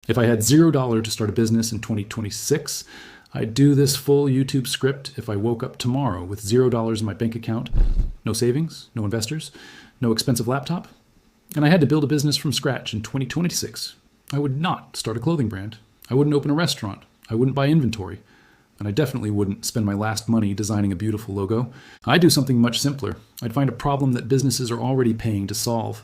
If I had $0 to start a business in 2026, I'd do this full YouTube script if I woke up tomorrow with $0 in my bank account, no savings, no investors, no expensive laptop, and I had to build a business from scratch in 2026. I would not start a clothing brand. I wouldn't open a restaurant. I wouldn't buy inventory. And I definitely wouldn't spend my last money designing a beautiful logo. I'd do something much simpler. I'd find a problem that businesses are already paying to solve.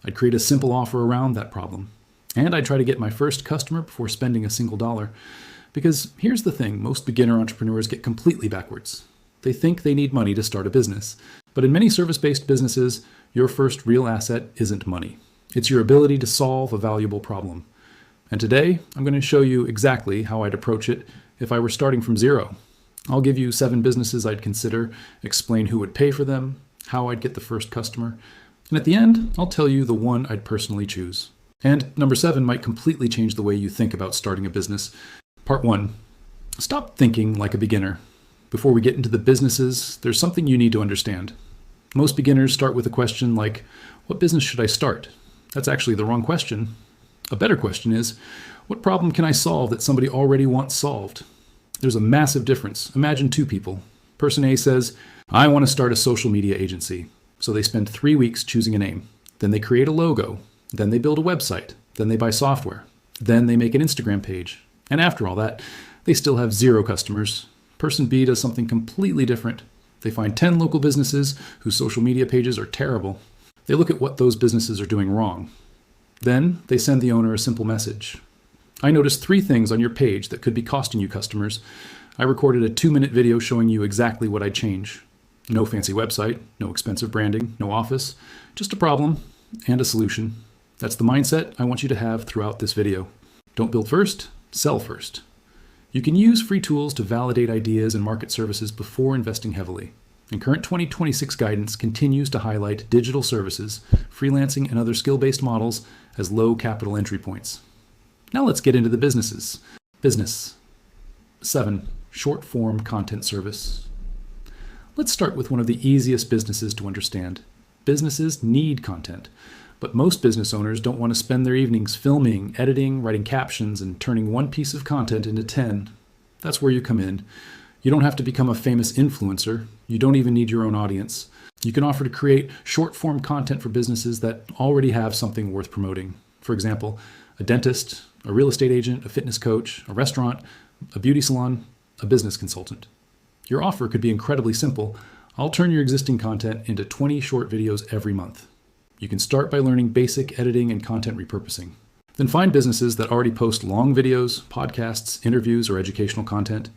I'd create a simple offer around that problem. And I'd try to get my first customer before spending a single dollar. Because here's the thing, most beginner entrepreneurs get completely backwards. They think they need money to start a business. But in many service-based businesses, your first real asset isn't money. It's your ability to solve a valuable problem. And today, I'm going to show you exactly how I'd approach it if I were starting from zero. I'll give you 7 businesses I'd consider, explain who would pay for them, how I'd get the first customer, and at the end, I'll tell you the one I'd personally choose. And number 7 might completely change the way you think about starting a business. Part 1. Stop thinking like a beginner. Before we get into the businesses, there's something you need to understand. Most beginners start with a question like, what business should I start? That's actually the wrong question. A better question is, what problem can I solve that somebody already wants solved? There's a massive difference. Imagine 2 people. Person A says, I want to start a social media agency. So they spend 3 weeks choosing a name. Then they create a logo. Then they build a website. Then they buy software. Then they make an Instagram page. And after all that, they still have 0 customers. Person B does something completely different. They find 10 local businesses whose social media pages are terrible. They look at what those businesses are doing wrong. Then they send the owner a simple message. I noticed 3 things on your page that could be costing you customers. I recorded a 2-minute video showing you exactly what I'd change. No fancy website, no expensive branding, no office, just a problem and a solution. That's the mindset I want you to have throughout this video. Don't build first, sell first. You can use free tools to validate ideas and market services before investing heavily. And current 2026 guidance continues to highlight digital services, freelancing, and other skill-based models as low capital entry points. Now let's get into the businesses. Business. 7. Short-form content service. Let's start with one of the easiest businesses to understand. Businesses need content, but most business owners don't want to spend their evenings filming, editing, writing captions, and turning one piece of content into 10. That's where you come in. You don't have to become a famous influencer. You don't even need your own audience. You can offer to create short-form content for businesses that already have something worth promoting. For example, a dentist, a real estate agent, a fitness coach, a restaurant, a beauty salon, a business consultant. Your offer could be incredibly simple. I'll turn your existing content into 20 short videos every month. You can start by learning basic editing and content repurposing. Then find businesses that already post long videos, podcasts, interviews, or educational content.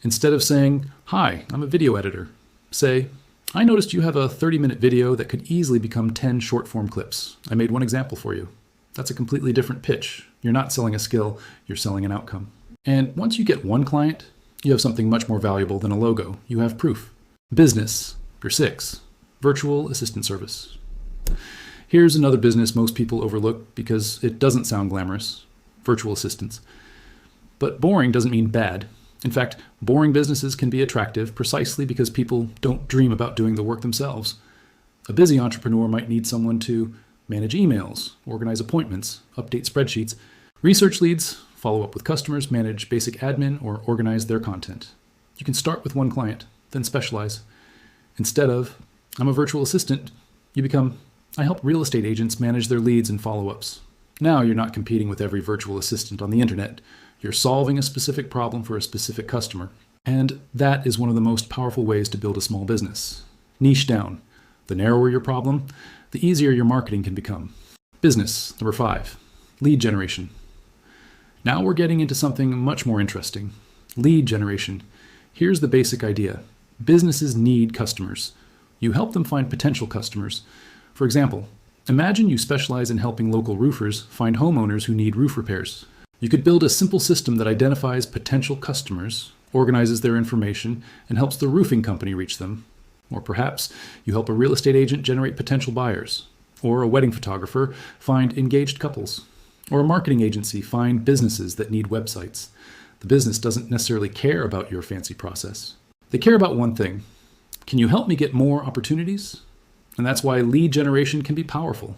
Instead of saying, hi, I'm a video editor, say, I noticed you have a 30-minute video that could easily become 10 short-form clips. I made one example for you. That's a completely different pitch. You're not selling a skill, you're selling an outcome. And once you get one client, you have something much more valuable than a logo. You have proof. Business. Number 6. Virtual assistant service. Here's another business most people overlook because it doesn't sound glamorous. Virtual assistants. But boring doesn't mean bad. In fact, boring businesses can be attractive precisely because people don't dream about doing the work themselves. A busy entrepreneur might need someone to manage emails, organize appointments, update spreadsheets, research leads, follow up with customers, manage basic admin, or organize their content. You can start with one client, then specialize. Instead of, I'm a virtual assistant, you become, I help real estate agents manage their leads and follow-ups. Now you're not competing with every virtual assistant on the internet. You're solving a specific problem for a specific customer. And that is one of the most powerful ways to build a small business. Niche down. The narrower your problem, the easier your marketing can become. Business. Number 5. Lead generation. Now we're getting into something much more interesting. Lead generation. Here's the basic idea. Businesses need customers. You help them find potential customers. For example, imagine you specialize in helping local roofers find homeowners who need roof repairs. You could build a simple system that identifies potential customers, organizes their information, and helps the roofing company reach them. Or perhaps you help a real estate agent generate potential buyers, or a wedding photographer find engaged couples, or a marketing agency find businesses that need websites. The business doesn't necessarily care about your fancy process. They care about one thing. Can you help me get more opportunities? And that's why lead generation can be powerful,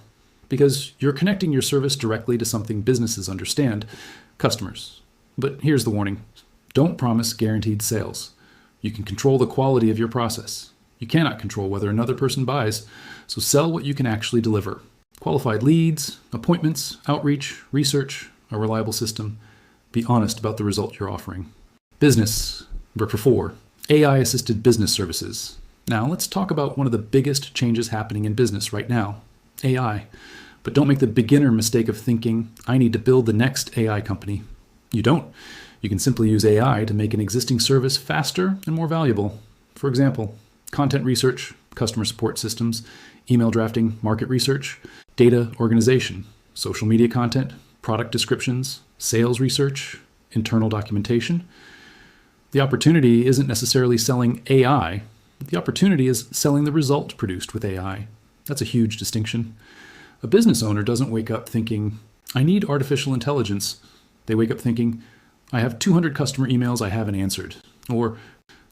because you're connecting your service directly to something businesses understand, Customers. But here's the warning. Don't promise guaranteed sales. You can control the quality of your process. You cannot control whether another person buys, so sell what you can actually deliver. Qualified leads, appointments, outreach, research, a reliable system. Be honest about the result you're offering. Business. Number 4, AI-assisted business services. Now let's talk about one of the biggest changes happening in business right now, AI. But don't make the beginner mistake of thinking, I need to build the next AI company. You don't. You can simply use AI to make an existing service faster and more valuable. For example, content research, customer support systems, email drafting, market research, data organization, social media content, product descriptions, sales research, internal documentation. The opportunity isn't necessarily selling AI. The opportunity is selling the result produced with AI. That's a huge distinction. A business owner doesn't wake up thinking, I need artificial intelligence. They wake up thinking, I have 200 customer emails I haven't answered. Or,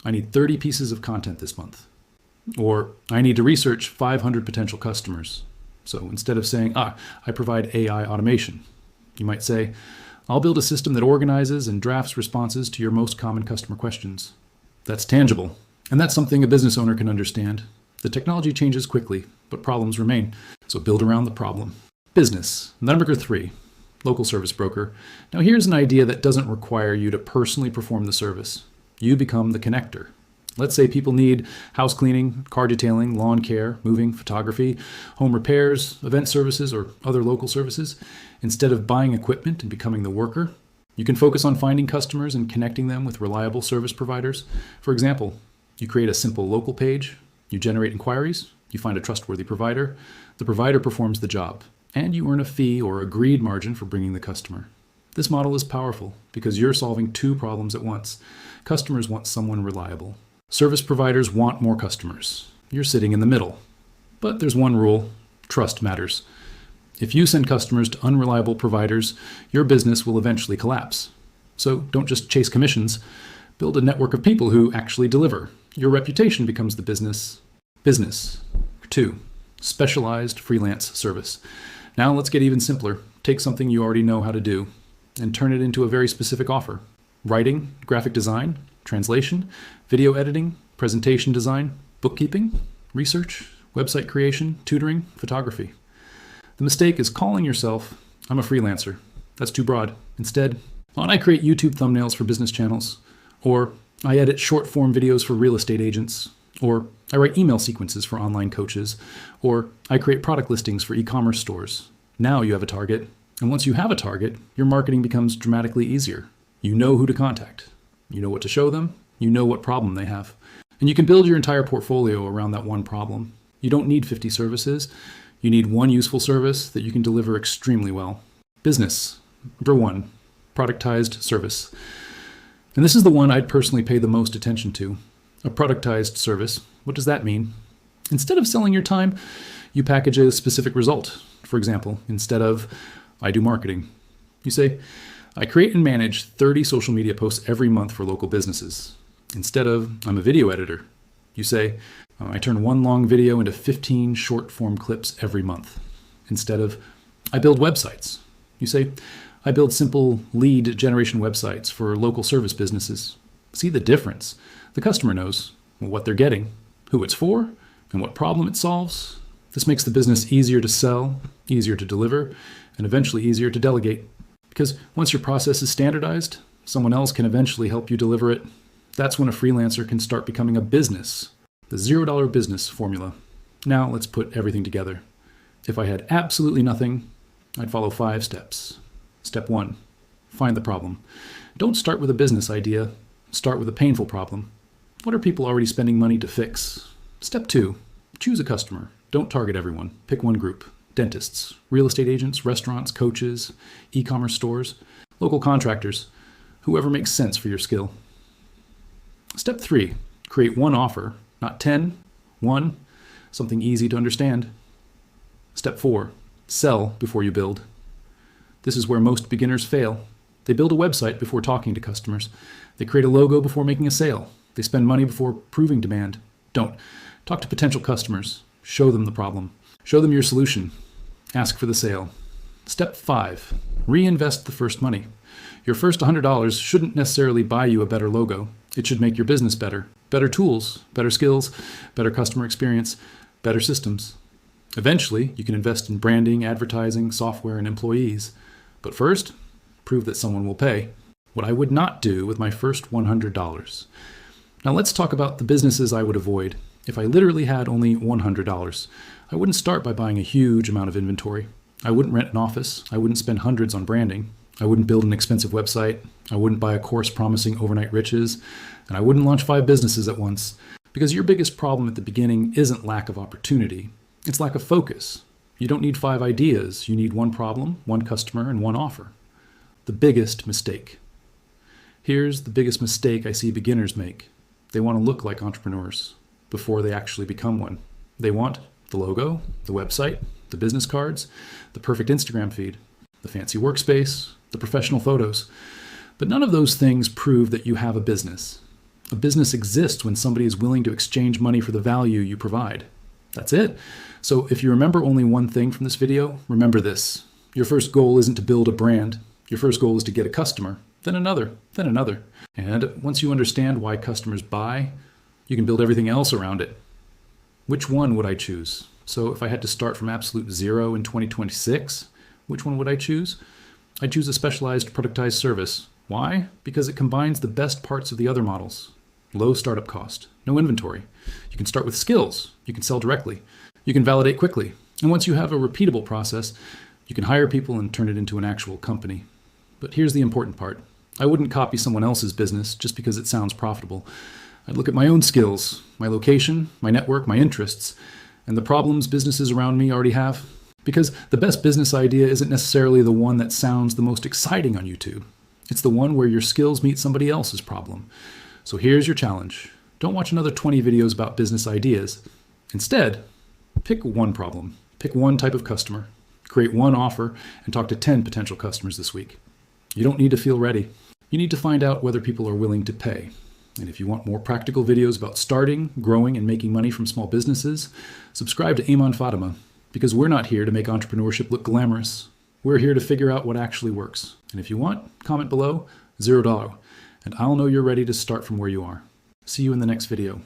I need 30 pieces of content this month. Or, I need to research 500 potential customers. So instead of saying, I provide AI automation, you might say, I'll build a system that organizes and drafts responses to your most common customer questions. That's tangible. And that's something a business owner can understand. The technology changes quickly, but problems remain. So build around the problem. Business. Number 3, local service broker. Now here's an idea that doesn't require you to personally perform the service. You become the connector. Let's say people need house cleaning, car detailing, lawn care, moving, photography, home repairs, event services, or other local services. Instead of buying equipment and becoming the worker, you can focus on finding customers and connecting them with reliable service providers. For example, you create a simple local page, you generate inquiries, you find a trustworthy provider, the provider performs the job, and you earn a fee or agreed margin for bringing the customer. This model is powerful because you're solving 2 problems at once. Customers want someone reliable. Service providers want more customers. You're sitting in the middle. But there's one rule: trust matters. If you send customers to unreliable providers, your business will eventually collapse. So don't just chase commissions. Build a network of people who actually deliver. Your reputation becomes the business. Business. 2, specialized freelance service. Now let's get even simpler. Take something you already know how to do and turn it into a very specific offer. Writing, graphic design, translation, video editing, presentation design, bookkeeping, research, website creation, tutoring, photography. The mistake is calling yourself, I'm a freelancer. That's too broad. Instead, I create YouTube thumbnails for business channels, or I edit short form videos for real estate agents, or I write email sequences for online coaches, or I create product listings for e-commerce stores. Now you have a target, and once you have a target, your marketing becomes dramatically easier. You know who to contact. You know what to show them. You know what problem they have. And you can build your entire portfolio around that one problem. You don't need 50 services. You need one useful service that you can deliver extremely well. Business. Number 1, productized service. And this is the one I'd personally pay the most attention to. A productized service. What does that mean? Instead of selling your time, you package a specific result. For example, instead of, I do marketing, you say, I create and manage 30 social media posts every month for local businesses. Instead of, I'm a video editor, you say, I turn one long video into 15 short form clips every month. Instead of, I build websites, you say, I build simple lead generation websites for local service businesses. See the difference. The customer knows what they're getting, who it's for, and what problem it solves. This makes the business easier to sell, easier to deliver, and eventually easier to delegate. Because once your process is standardized, someone else can eventually help you deliver it. That's when a freelancer can start becoming a business. The $0 business formula. Now let's put everything together. If I had absolutely nothing, I'd follow 5 steps. Step 1, find the problem. Don't start with a business idea. Start with a painful problem. What are people already spending money to fix? Step 2, choose a customer. Don't target everyone. Pick one group. Dentists, real estate agents, restaurants, coaches, e-commerce stores, local contractors, whoever makes sense for your skill. Step 3, create one offer, not 10, one, something easy to understand. Step 4, sell before you build. This is where most beginners fail. They build a website before talking to customers. They create a logo before making a sale. They spend money before proving demand. Don't. Talk to potential customers. Show them the problem. Show them your solution. Ask for the sale. Step 5, reinvest the first money. Your first $100 shouldn't necessarily buy you a better logo. It should make your business better. Better tools, better skills, better customer experience, better systems. Eventually, you can invest in branding, advertising, software, and employees. But first, prove that someone will pay. What I would not do with my first $100. Now let's talk about the businesses I would avoid. If I literally had only $100, I wouldn't start by buying a huge amount of inventory. I wouldn't rent an office. I wouldn't spend hundreds on branding. I wouldn't build an expensive website. I wouldn't buy a course promising overnight riches. And I wouldn't launch 5 businesses at once. Because your biggest problem at the beginning isn't lack of opportunity. It's lack of focus. You don't need 5 ideas. You need 1 problem, 1 customer, and 1 offer. The biggest mistake. Here's the biggest mistake I see beginners make. They want to look like entrepreneurs before they actually become one. They want the logo, the website, the business cards, the perfect Instagram feed, the fancy workspace, the professional photos. But none of those things prove that you have a business. A business exists when somebody is willing to exchange money for the value you provide. That's it. So if you remember only one thing from this video, remember this. Your first goal isn't to build a brand. Your first goal is to get a customer, then another, then another. And once you understand why customers buy, you can build everything else around it. Which one would I choose? So if I had to start from absolute zero in 2026, which one would I choose? I'd choose a specialized productized service. Why? Because it combines the best parts of the other models. Low startup cost, no inventory. You can start with skills. You can sell directly. You can validate quickly. And once you have a repeatable process, you can hire people and turn it into an actual company. But here's the important part. I wouldn't copy someone else's business just because it sounds profitable. I'd look at my own skills, my location, my network, my interests, and the problems businesses around me already have. Because the best business idea isn't necessarily the one that sounds the most exciting on YouTube. It's the one where your skills meet somebody else's problem. So here's your challenge. Don't watch another 20 videos about business ideas. Instead, pick 1 problem. Pick 1 type of customer. Create 1 offer and talk to 10 potential customers this week. You don't need to feel ready. You need to find out whether people are willing to pay. And if you want more practical videos about starting, growing, and making money from small businesses, subscribe to Iman Fatima, because we're not here to make entrepreneurship look glamorous. We're here to figure out what actually works. And if you want, comment below, $0, and I'll know you're ready to start from where you are. See you in the next video.